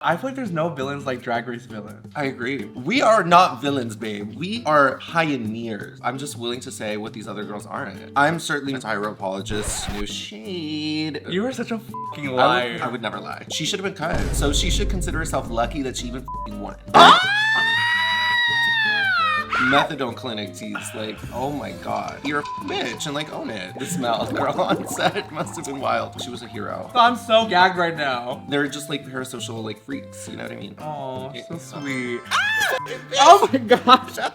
I feel like there's no villains like Drag Race villains. I agree. We are not villains, babe. We are pioneers. I'm just willing to say what these other girls aren't. I'm certainly a tyro apologist. No shade. You are such a fucking liar. I would never lie. She should have been cut. So she should consider herself lucky that she even won. Methadone clinic tease, like, oh my god. You're a bitch and like own it. The smell girl on set must have been wild. She was a hero. I'm so gagged right now. They're just like parasocial like freaks, you know what I mean? Oh, so sweet. Oh my gosh.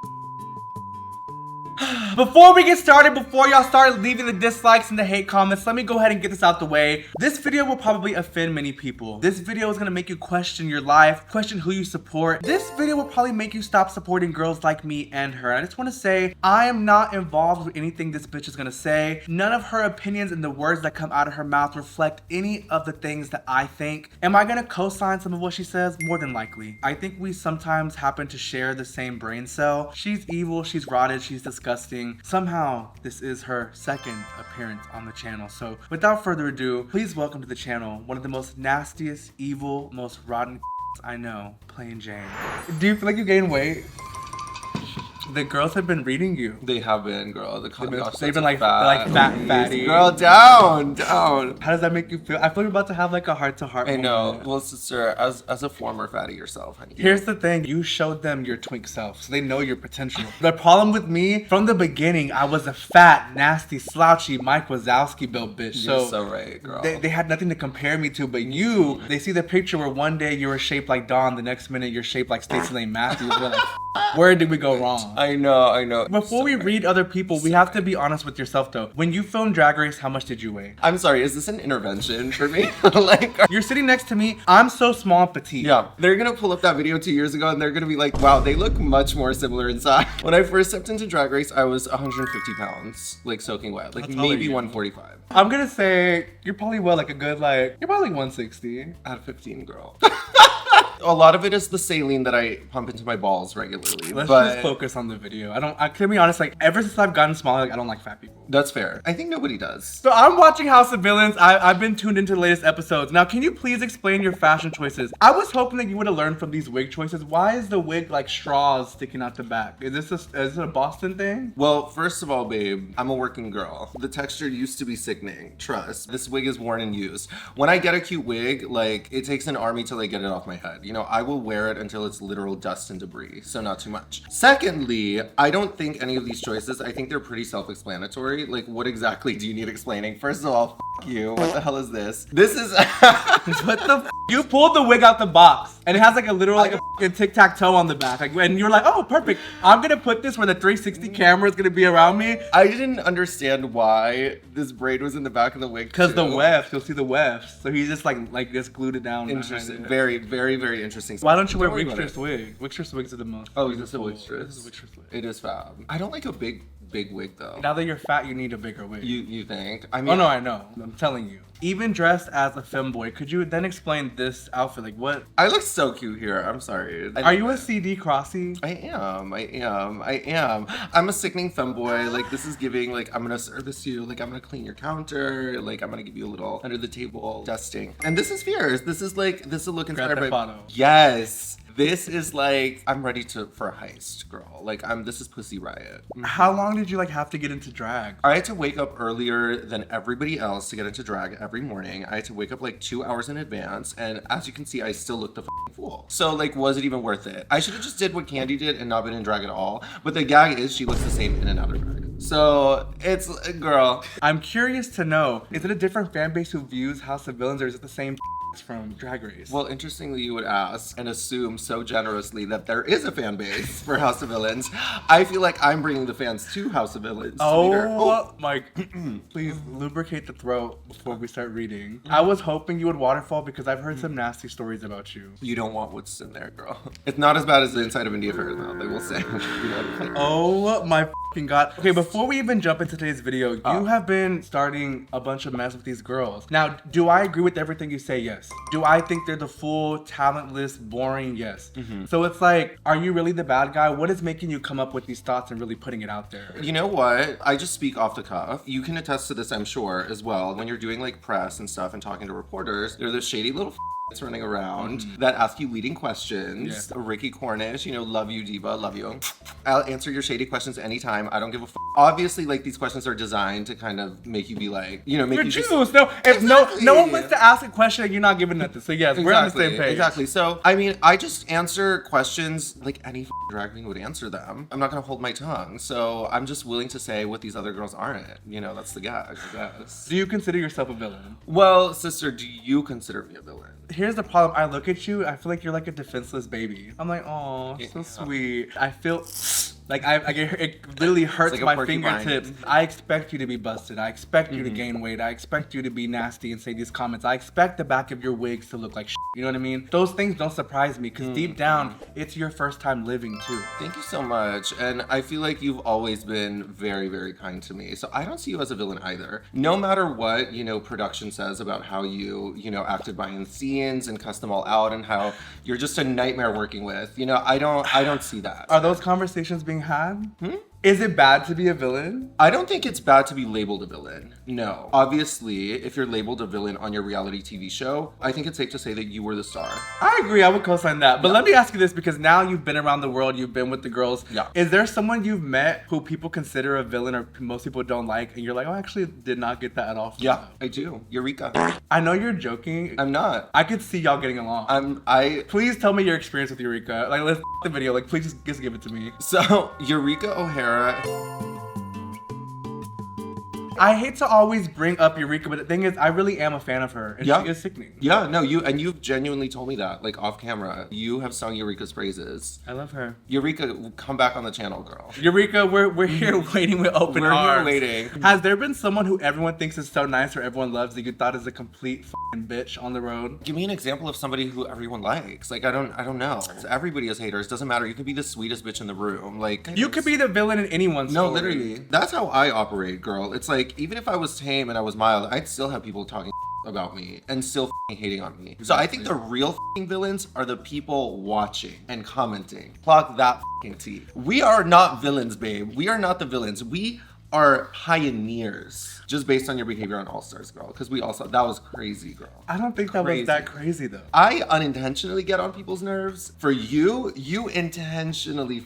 Before we get started, before y'all start leaving the dislikes and the hate comments, let me go ahead and get this out the way. This video will probably offend many people. This video is gonna make you question your life, question who you support. This video will probably make you stop supporting girls like me and her. I just wanna say, I am not involved with anything this bitch is gonna say. None of her opinions and the words that come out of her mouth reflect any of the things that I think. Am I gonna co-sign some of what she says? More than likely. I think we sometimes happen to share the same brain cell. She's evil, she's rotted, she's disgusting. Somehow, this is her second appearance on the channel. So without further ado, please welcome to the channel one of the most nastiest, evil, most rotten I know, Plain Jane. Do you feel like you gained weight? The girls have been reading you. They have been, girl. They've been like fat fatty. Girl, down. How does that make you feel? I feel like you're about to have like a heart-to-heart I know. moment. Well, sister, as a former fatty yourself, honey. Here's the thing. You showed them your twink self, so they know your potential. The problem with me, from the beginning, I was a fat, nasty, slouchy, Mike Wazowski built bitch. You're so right, girl. They had nothing to compare me to, but you, they see the picture where one day you were shaped like Dawn, the next minute you're shaped like Stacey Lane Matthews. They're like, where did we go wrong? I know. Before we read other people, we have to be honest with yourself though. When you filmed Drag Race, how much did you weigh? I'm sorry, is this an intervention for me? Like, you're sitting next to me, I'm so small and petite. Yeah, they're gonna pull up that video 2 years ago and they're gonna be like, wow, they look much more similar inside. When I first stepped into Drag Race, I was 150 pounds, like soaking wet, like maybe 145. I'm gonna say, you're probably like a good, like, you're probably like 160. Out of 15, girl. A lot of it is the saline that I pump into my balls regularly. Let's just focus on the video. I can be honest, like ever since I've gotten smaller, like I don't like fat people. That's fair. I think nobody does. So I'm watching House of Villains. I've been tuned into the latest episodes. Now, can you please explain your fashion choices? I was hoping that you would have learned from these wig choices. Why is the wig like straws sticking out the back? Is this a Boston thing? Well, first of all, babe, I'm a working girl. The texture used to be sickening. Trust. This wig is worn and used. When I get a cute wig, like it takes an army to like get it off my head. You know, I will wear it until it's literal dust and debris, so not too much. Secondly, I don't think any of these choices, I think they're pretty self-explanatory. Like, what exactly do you need explaining? First of all, f you. What the hell is this? This is what the f? You pulled the wig out the box and it has like a literal like a f***ing tic-tac-toe on the back. Like, and you're like, oh, perfect. I'm gonna put this where the 360 camera is gonna be around me. I didn't understand why this braid was in the back of the wig. Because the wefts, you'll see the wefts. So he just like just glued it down. Interesting. Very, very, very interesting. Why don't you wear Wigstress wig? Wigstress wigs are the most. Oh, is this a Wigstress? This is a Wigstress wig. It is fab. I don't like a big wig though. Now that you're fat, you need a bigger wig. You think? I mean, oh no, I know. I'm telling you. Even dressed as a femboy, could you then explain this outfit? Like what? I look so cute here. I'm sorry. Are you a CD Crossy? I am. I'm a sickening femboy. Like this is giving. Like I'm gonna service you. Like I'm gonna clean your counter. Like I'm gonna give you a little under the table dusting. And this is fierce. This is a look inspired by. Yes. This is like, I'm ready for a heist, girl. Like, this is Pussy Riot. How long did you like have to get into drag? I had to wake up earlier than everybody else to get into drag every morning. I had to wake up like 2 hours in advance. And as you can see, I still look the f***ing fool. So like, was it even worth it? I should have just did what Candy did and not been in drag at all. But the gag is she looks the same in and out of drag. So it's, girl. I'm curious to know, is it a different fan base who views House of Villains or is it the same from Drag Race? Well, interestingly, you would ask and assume so generously that there is a fan base for House of Villains. I feel like I'm bringing the fans to House of Villains. Oh, Mike, please lubricate the throat before we start reading. I was hoping you would waterfall because I've heard some nasty stories about you. You don't want what's in there, girl. It's not as bad as the inside of India Ferrah, though, they will say. Oh my f***ing God. Okay, before we even jump into today's video, you have been starting a bunch of mess with these girls. Now, do I agree with everything you say? Yes. Do I think they're the full, talentless, boring? Yes. So it's like, are you really the bad guy? What is making you come up with these thoughts and really putting it out there? You know what? I just speak off the cuff. You can attest to this, I'm sure, as well. When you're doing like press and stuff and talking to reporters, they're those shady little that's running around that ask you leading questions. Ricky Cornish, you know, love you, diva, love you. I'll answer your shady questions anytime. I don't give a f. Obviously, like, these questions are designed to kind of make you be like, you know, make you just... No, if no one wants to ask a question, you're not giving nothing. So yes, we're on the same page. Exactly. So, I mean, I just answer questions like any drag queen would answer them. I'm not gonna hold my tongue. So I'm just willing to say what these other girls aren't. You know, that's the gag, I guess. Do you consider yourself a villain? Well, sister, do you consider me a villain? Here's the problem. I look at you, I feel like you're like a defenseless baby. I'm like, oh, so sweet. I feel like I get, it literally hurts like my fingertips. I expect you to be busted. I expect you to gain weight. I expect you to be nasty and say these comments. I expect the back of your wigs to look like shit. You know what I mean? Those things don't surprise me because deep down, it's your first time living too. Thank you so much. And I feel like you've always been very, very kind to me. So I don't see you as a villain either. No matter what, you know, production says about how you know, acted behind the scenes and cussed them all out and how you're just a nightmare working with. You know, I don't see that. Are those conversations being had? Is it bad to be a villain? I don't think it's bad to be labeled a villain. No. Obviously, if you're labeled a villain on your reality TV show, I think it's safe to say that you were the star. I agree. I would co-sign that. But let me ask you this, because now you've been around the world, you've been with the girls. Yeah. Is there someone you've met who people consider a villain or most people don't like, and you're like, oh, I actually did not get that at all? Yeah, I do. Eureka. I know you're joking. I'm not. I could see y'all getting along. Please tell me your experience with Eureka. Like, let's the video. Like, please just give it to me. So, Eureka O'Hara. I hate to always bring up Eureka, but the thing is, I really am a fan of her, and she is sickening. Yeah, no, you've genuinely told me that, like, off camera. You have sung Eureka's praises. I love her. Eureka, come back on the channel, girl. Eureka, we're here waiting with open arms. We're here waiting. Has there been someone who everyone thinks is so nice or everyone loves that you thought is a complete f***ing bitch on the road? Give me an example of somebody who everyone likes. Like, I don't know. Everybody has haters. Doesn't matter. You could be the sweetest bitch in the room. Like, you could be the villain in anyone's story. No, literally. That's how I operate, girl. It's like, even if I was tame and I was mild, I'd still have people talking about me and still hating on me. So I think the real villains are the people watching and commenting. Clock that tea. We are not villains, babe. We are not the villains. We are pioneers. Just based on your behavior on All Stars, girl. Because we also, that was crazy, girl. I don't think that was that crazy, though. I unintentionally get on people's nerves. For you, you intentionally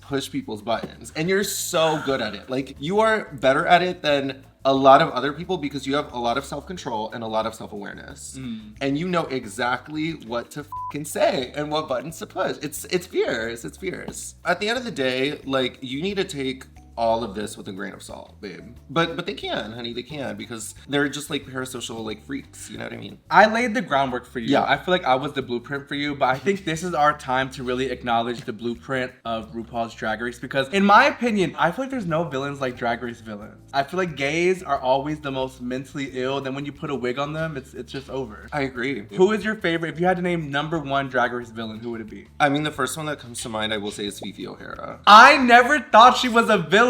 push people's buttons. And you're so good at it. Like, you are better at it than a lot of other people because you have a lot of self-control and a lot of self-awareness. And you know exactly what to say and what buttons to push. It's fierce. It's fierce. At the end of the day, like, you need to take all of this with a grain of salt, babe. But they can, honey, they can, because they're just like parasocial like freaks, you know what I mean? I laid the groundwork for you. Yeah. I feel like I was the blueprint for you, but I think this is our time to really acknowledge the blueprint of RuPaul's Drag Race, because in my opinion, I feel like there's no villains like Drag Race villains. I feel like gays are always the most mentally ill, then when you put a wig on them, it's just over. I agree. Who is your favorite? If you had to name #1 Drag Race villain, who would it be? I mean, the first one that comes to mind, I will say, is Fifi O'Hara. I never thought she was a villain.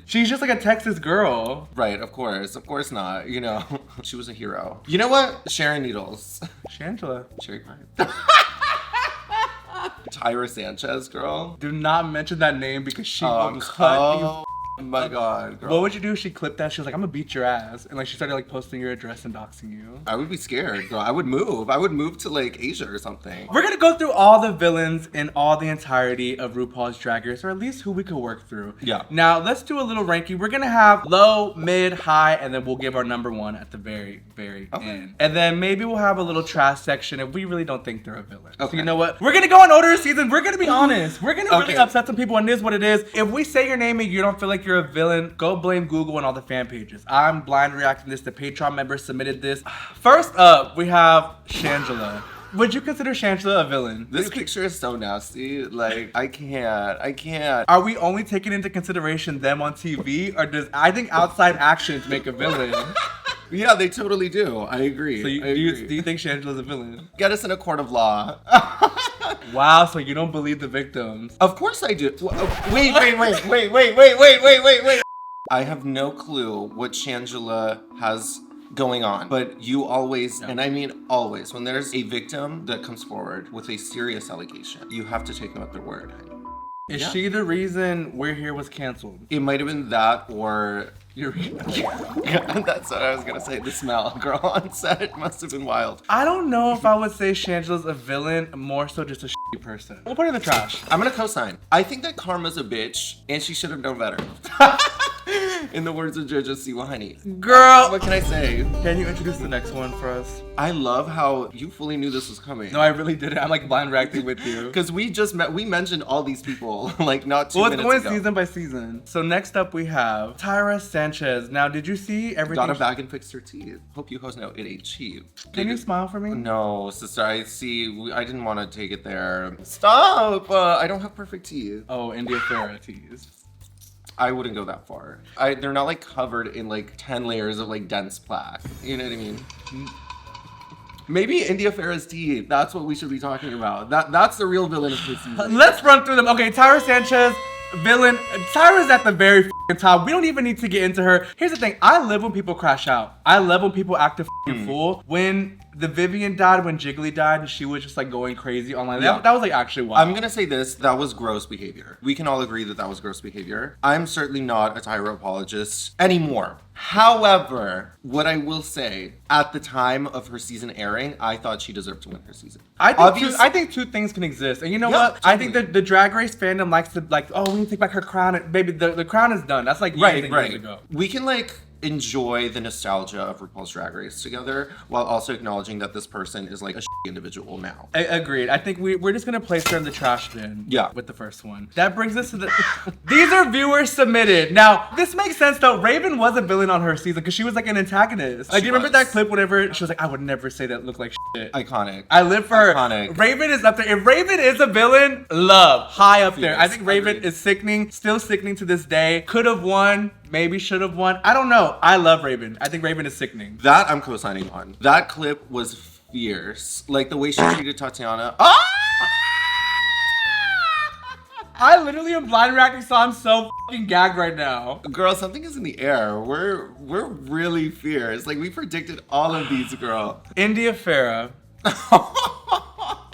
She's just like a Texas girl. Right, of course not, you know. She was a hero. You know what? Sharon Needles. Shangela. Cherry pie. Tyra Sanchez, girl. Do not mention that name because she will cut you. Oh my god, girl. What would you do if she clipped that? She was like, I'm gonna beat your ass. And like she started like posting your address and doxing you. I would be scared, girl. I would move to like Asia or something. We're gonna go through all the villains in all the entirety of RuPaul's Drag Race, or at least who we could work through. Yeah. Now let's do a little ranking. We're gonna have low, mid, high, and then we'll give our #1 at the very, very end. And then maybe we'll have a little trash section if we really don't think they're a villain. Okay. So you know what? We're gonna go on order of season. We're gonna be honest. We're gonna really upset some people, and it is what it is. If we say your name and you don't feel like you're a villain, go blame Google and all the fan pages. I'm blind reacting this. The Patreon members submitted this. First up, we have Shangela. Would you consider Shangela a villain? This picture is so nasty. Like, I can't. Are we only taking into consideration them on TV, or does I think outside actions make a villain? Yeah, they totally do. I agree. So do you think Shangela's a villain? Get us in a court of law. Wow, so you don't believe the victims? Of course I do. Wait. I have no clue what Shangela has going on, but you always, and I mean always, when there's a victim that comes forward with a serious allegation, you have to take them at their word. Is she the reason We're Here was canceled? It might have been that or Eureka. That's what I was gonna say. The smell, girl, on set must have been wild. I don't know if I would say Shangela's a villain, more so just a shitty person. We'll put her in the trash. I'm gonna co-sign. I think that Karma's a bitch, and she should have known better. In the words of JoJo Siwa Honey. Girl! What can I say? Can you introduce the next one for us? I love how you fully knew this was coming. No, I really didn't. I'm like blind reacting with you. Because we mentioned all these people, like not 2 minutes ago. Well, it's going season by season. So next up we have Tyra Sanchez. Now, did you see everything? Got a bag and fixed her teeth. Hope you hoes know it ain't cheap. Can you smile for me? No, sister, I see. I didn't want to take it there. Stop! I don't have perfect teeth. Oh, India Ferrah teeth. I wouldn't go that far. They're not like covered in like 10 layers of like dense plaque. You know what I mean? Maybe India Ferrah's teeth. That's what we should be talking about. That's the real villain of this season. Let's run through them. Okay, Tyra Sanchez, villain. Tyra's at the very top. We don't even need to get into her. Here's the thing. I live when people crash out. I love when people act a fool. When the Vivian died, when Jiggly died, and she was just like going crazy online. Yeah. That was like actually wild. I'm gonna say this, that was gross behavior. We can all agree that that was gross behavior. I'm certainly not a Tyra apologist anymore. However, what I will say, at the time of her season airing, I thought she deserved to win her season. I think two things can exist. And you know what? Totally. I think that the Drag Race fandom likes to like, oh, we need to take back her crown. And baby, the crown is done. That's like years and years ago. We can like enjoy the nostalgia of RuPaul's Drag Race together while also acknowledging that this person is like a individual now. Agreed. I think we're just gonna place her in the trash bin. Yeah. With the first one. That brings us to the. These are viewer submitted. Now this makes sense though. Raven was a villain on her season because she was like an antagonist. Like, do you remember that clip? Whenever she was like, I would never say that looked like shit. Iconic. I live for her. Iconic. Raven is up there. If Raven is a villain, love high up there. Yes, I think Raven agreed. is sickening. Still sickening to this day. Could have won. Maybe should have won. I don't know. I love Raven. I think Raven is sickening. That I'm co-signing on. That clip was fierce. Like the way she treated Tatiana. Ah! I literally am blind reacting, so I'm so fucking gagged right now. Girl, something is in the air. We're really fierce. Like we predicted all of these, girl. India Ferrah.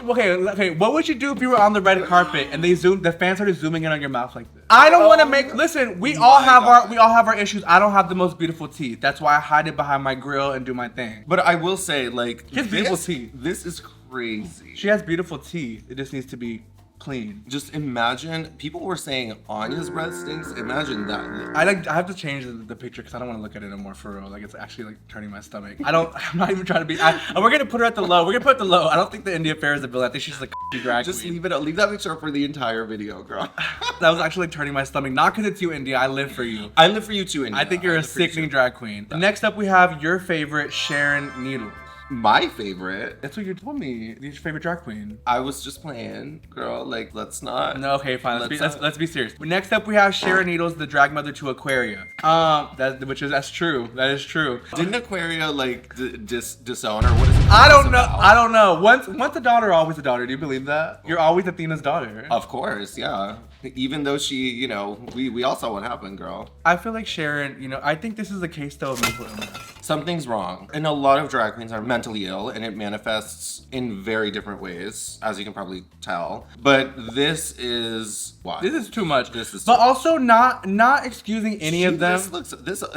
Okay, what would you do if you were on the red carpet and the fans started zooming in on your mouth like this? I don't want to listen, we all have our issues. I don't have the most beautiful teeth. That's why I hide it behind my grill and do my thing. But I will say, like, She has beautiful teeth. This is crazy. She has beautiful teeth. It just needs to be clean. Just imagine, people were saying Anya's breath stinks. Imagine that. I have to change the picture because I don't want to look at it anymore for real. Like it's actually like turning my stomach. I'm not even trying to be. And we're gonna put her at the low. We're gonna put it at the low. I don't think the India Ferrah is a villain. I think she's like a drag Just queen. leave that picture up for the entire video, girl. That was actually like turning my stomach. Not because it's you, India. I live for you. I live for you too, India. I think you're a sickening drag queen. Next up, we have your favorite, Sharon Needles. My favorite. That's what you told me. You're your favorite drag queen. I was just playing, girl. Like, let's not. No, okay, fine. Let's be serious. Next up, we have Sharon Needles, the drag mother to Aquaria. That's true. That is true. Didn't Aquaria like disown her? What is it? I don't know. Once a daughter, always a daughter. Do you believe that? You're always Athena's daughter. Of course, yeah. Even though she, you know, we all saw what happened, girl. I feel like Sharon, you know, I think this is a case though of mental illness. Something's wrong. And a lot of drag queens are mentally ill and it manifests in very different ways, as you can probably tell. But this is why. This is too much. But also not excusing any of them.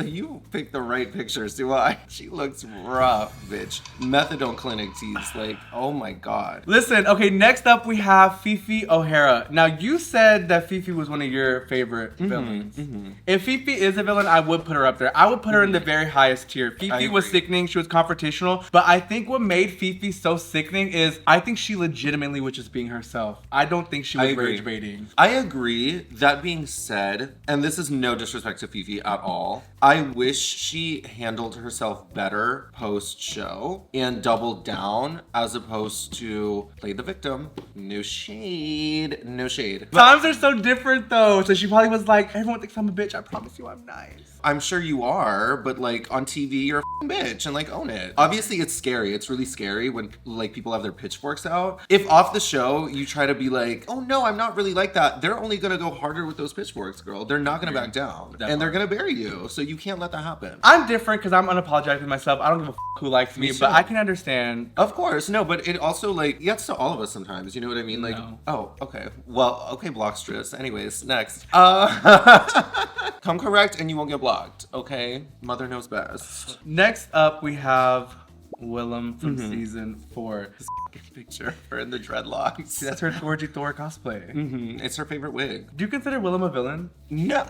You picked the right pictures, do I? She looks rough, bitch. Methadone clinic teeth, like, oh my God. Listen, okay, next up we have Fifi O'Hara. Now you said that Fifi was one of your favorite villains. If Fifi is a villain, I would put her up there. I would put her in the very highest tier. Fifi was sickening, she was confrontational, but I think what made Fifi so sickening is I think she legitimately was just being herself. I don't think she was rage baiting. I agree. That being said, and this is no disrespect to Fifi at all, I wish she handled herself better post-show and doubled down as opposed to play the victim. No shade. No shade. Times are so different though, so she probably was like, everyone thinks I'm a bitch, I promise you I'm nice. I'm sure you are, but like on TV, you're a bitch and like own it. Obviously it's scary. It's really scary when like people have their pitchforks out. If off the show you try to be like, oh no, I'm not really like that, they're only gonna go harder with those pitchforks, girl. They're not gonna back down. And they're gonna bury you. So you can't let that happen. I'm different because I'm unapologetic with myself. I don't give a who likes me, but I can understand. Of course, no, but it also like gets to all of us sometimes. You know what I mean? Like, oh, okay. Well, okay, Blockstress. Anyways, next. Come correct and you won't get blocked, okay? Mother knows best. Next up, we have Willam from season 4. This picture of her in the dreadlocks. See, that's her Georgie Thor cosplay. It's her favorite wig. Do you consider Willam a villain? No.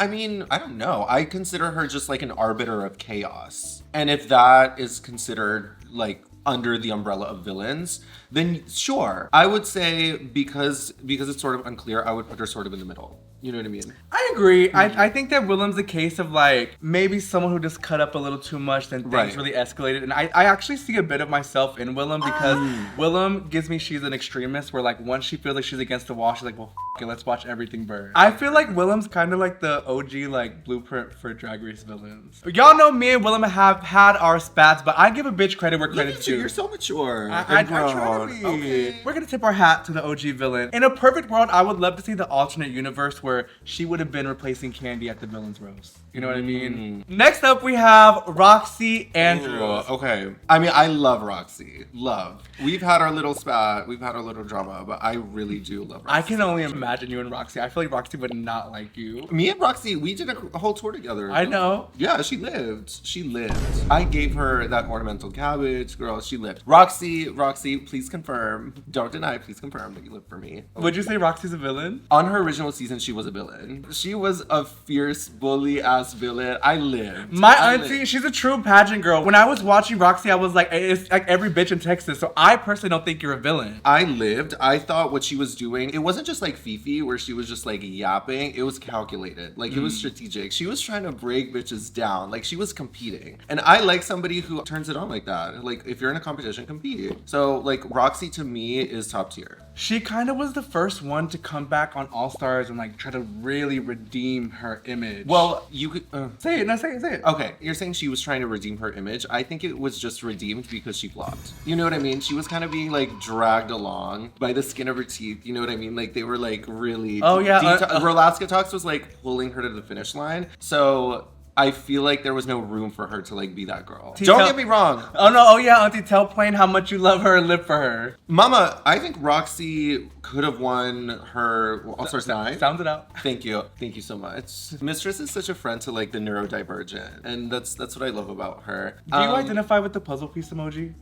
I mean, I don't know. I consider her just like an arbiter of chaos. And if that is considered like under the umbrella of villains, then sure. I would say because it's sort of unclear, I would put her sort of in the middle. You know what I mean? I agree. I think that Willam's a case of like maybe someone who just cut up a little too much, then things really escalated. And I actually see a bit of myself in Willam because Willam gives me she's an extremist where like once she feels like she's against the wall, she's like, well, f it, let's watch everything burn. I feel like Willam's kind of like the OG like blueprint for Drag Race villains. Y'all know me and Willam have had our spats, but I give a bitch credit where credit's due. You're so mature. I try to be. Okay. We're gonna tip our hat to the OG villain. In a perfect world, I would love to see the alternate universe where she would have been replacing Candy at the villain's roast. You know what I mean? Next up, we have Roxxxy Andrews. Okay. I mean, I love Roxxxy. Love. We've had our little spat. We've had our little drama, but I really do love Roxxxy. I can only imagine you and Roxxxy. I feel like Roxxxy would not like you. Me and Roxxxy, we did a whole tour together. I know. Yeah, she lived. She lived. I gave her that ornamental cabbage. Girl, she lived. Roxxxy, please confirm. Don't deny, please confirm that you live for me. Would you say Roxxy's a villain? On her original season, she was a villain. She was a fierce bully ass villain. I lived. My auntie, she's a true pageant girl. When I was watching Roxxxy, I was like, it's like every bitch in Texas. So I personally don't think you're a villain. I lived. I thought what she was doing, it wasn't just like Fifi where she was just like yapping. It was calculated. Like it was strategic. She was trying to break bitches down. Like she was competing. And I like somebody who turns it on like that. Like if you're in a competition, compete. So like Roxxxy to me is top tier. She kind of was the first one to come back on All Stars and like try to really redeem her image. Well, you could say it. No, say it. Okay, you're saying she was trying to redeem her image. I think it was just redeemed because she flopped. You know what I mean? She was kind of being like dragged along by the skin of her teeth. You know what I mean? Like they were like really. Oh yeah. Rolaska Talks was like pulling her to the finish line. So I feel like there was no room for her to like be that girl. Don't get me wrong. Oh no, oh yeah, Auntie, tell Plain how much you love her and live for her. Mama, I think Roxxxy could have won her All-Stars 9. Sound it out. Thank you so much. Mistress is such a friend to like the neurodivergent, and that's what I love about her. Do you identify with the puzzle piece emoji?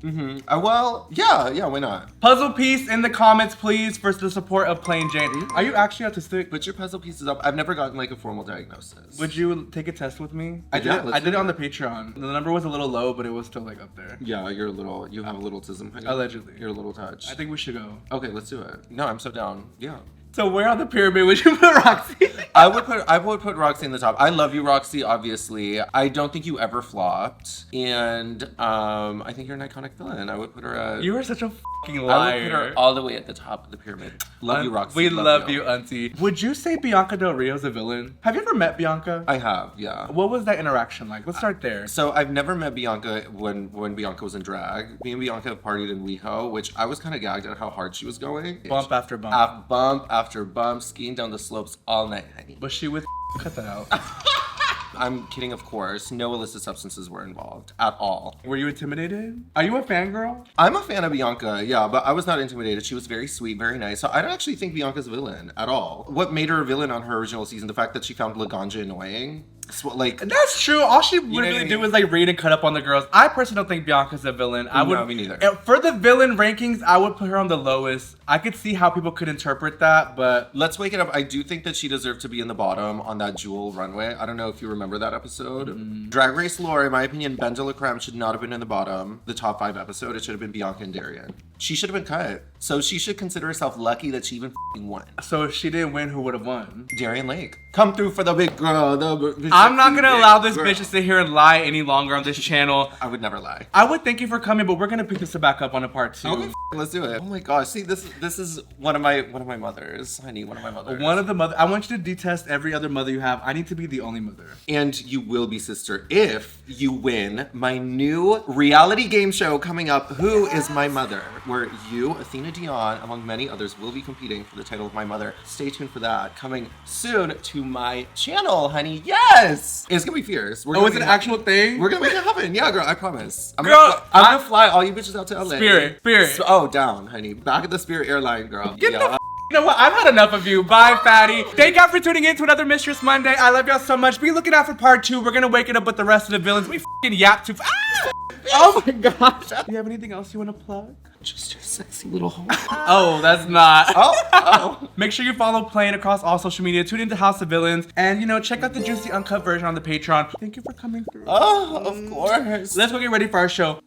Well, yeah, why not? Puzzle piece in the comments, please, for the support of Plain Jane. Are you actually autistic? Put your puzzle pieces up. I've never gotten like a formal diagnosis. Would you take a test with me? I did it on the Patreon. The number was a little low, but it was still like up there. Yeah, you have a little tism. Allegedly. You're a little touch. I think we should go. Okay, let's do it. No, I'm so down. Yeah. So where on the pyramid would you put Roxxxy? I would put Roxxxy in the top. I love you, Roxxxy, obviously. I don't think you ever flopped. And I think you're an iconic villain. I would put her at... You are such a fucking liar. I would put her all the way at the top of the pyramid. Love you, Roxxxy. We love you, Auntie. Would you say Bianca Del Rio's a villain? Have you ever met Bianca? I have, yeah. What was that interaction like? Let's start there. So I've never met Bianca when Bianca was in drag. Me and Bianca have partied in WeHo, which I was kind of gagged at how hard she was going. Bump after bump. Bump after bump, skiing down the slopes all night, honey. Was she with cut that out? I'm kidding, of course. No illicit substances were involved at all. Were you intimidated? Are you a fangirl? I'm a fan of Bianca, yeah, but I was not intimidated. She was very sweet, very nice. So I don't actually think Bianca's a villain at all. What made her a villain on her original season? The fact that she found Laganja annoying. Like that's true. All she would really do is like read and cut up on the girls. I personally don't think Bianca's a villain. No, me neither. For the villain rankings, I would put her on the lowest. I could see how people could interpret that, but let's wake it up. I do think that she deserved to be in the bottom on that Jewel runway. I don't know if you remember that episode. Drag Race lore, in my opinion, Ben de la Creme should not have been in the bottom. The top 5 episode, it should have been Bianca and Darian. She should have been cut. So she should consider herself lucky that she even won. So if she didn't win, who would have won? Darian Lake. Come through for the big girl. I'm not gonna allow this girl. bitch to sit here and lie any longer on this channel. I would never lie. I would thank you for coming, but we're gonna pick this back up on a part 2. Okay, let's do it. Oh my gosh, see this is one of my mothers. I need one of my mothers. One of the mother. I want you to detest every other mother you have. I need to be the only mother. And you will be, sister, if you win my new reality game show coming up, Who is My Mother? Where you, Athena Dion, among many others, will be competing for the title of my mother. Stay tuned for that. Coming soon to my channel, honey. Yes! It's gonna be fierce. Oh, it's an actual thing? We're gonna make it happen. Yeah, girl, I promise. I'm Girl, gonna fly all you bitches out to LA. Spirit. Oh, down, honey. Back at the Spirit airline, girl. Get the You know what? I've had enough of you. Bye, fatty. Thank y'all for tuning in to another Mistress Monday. I love y'all so much. Be looking out for part 2. We're gonna wake it up with the rest of the villains. We f***ing yap too. Ah! Oh my gosh. Do you have anything else you want to plug? Just your sexy little hole. Oh, that's not. Oh. Make sure you follow Plain across all social media. Tune into House of Villains. And, you know, check out the juicy uncut version on the Patreon. Thank you for coming through. Oh, of course. Let's go get ready for our show.